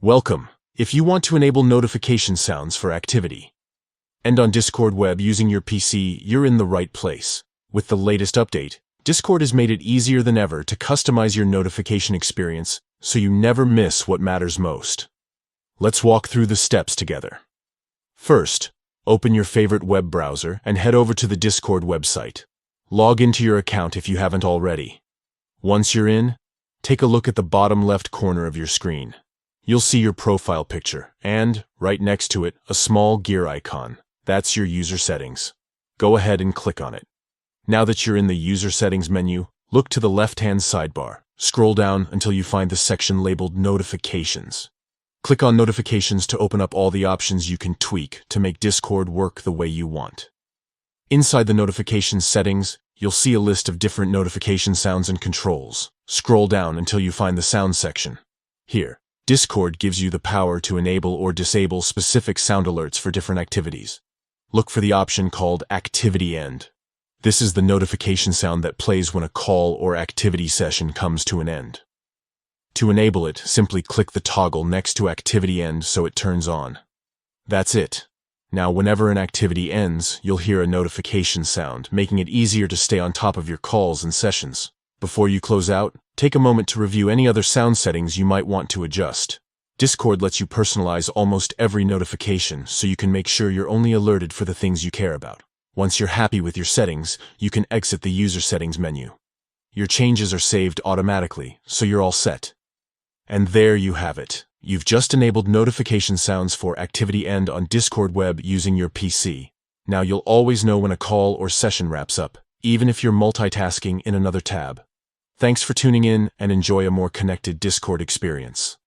Welcome. If you want to enable notification sounds for activity and on Discord web using your PC, you're in the right place. With the latest update, Discord has made it easier than ever to customize your notification experience so you never miss what matters most. Let's walk through the steps together. First, open your favorite web browser and head over to the Discord website. Log into your account if you haven't already. Once you're in, take a look at the bottom left corner of your screen. You'll see your profile picture, and, right next to it, a small gear icon. That's your user settings. Go ahead and click on it. Now that you're in the user settings menu, look to the left-hand sidebar. Scroll down until you find the section labeled Notifications. Click on Notifications to open up all the options you can tweak to make Discord work the way you want. Inside the notification settings, you'll see a list of different notification sounds and controls. Scroll down until you find the sound section. Here, Discord gives you the power to enable or disable specific sound alerts for different activities. Look for the option called Activity End. This is the notification sound that plays when a call or activity session comes to an end. To enable it, simply click the toggle next to Activity End so it turns on. That's it. Now, whenever an activity ends, you'll hear a notification sound, making it easier to stay on top of your calls and sessions. Before you close out, take a moment to review any other sound settings you might want to adjust. Discord lets you personalize almost every notification so you can make sure you're only alerted for the things you care about. Once you're happy with your settings, you can exit the user settings menu. Your changes are saved automatically, so you're all set. And there you have it. You've just enabled notification sounds for Activity End on Discord web using your PC. Now you'll always know when a call or session wraps up, even if you're multitasking in another tab. Thanks for tuning in and enjoy a more connected Discord experience.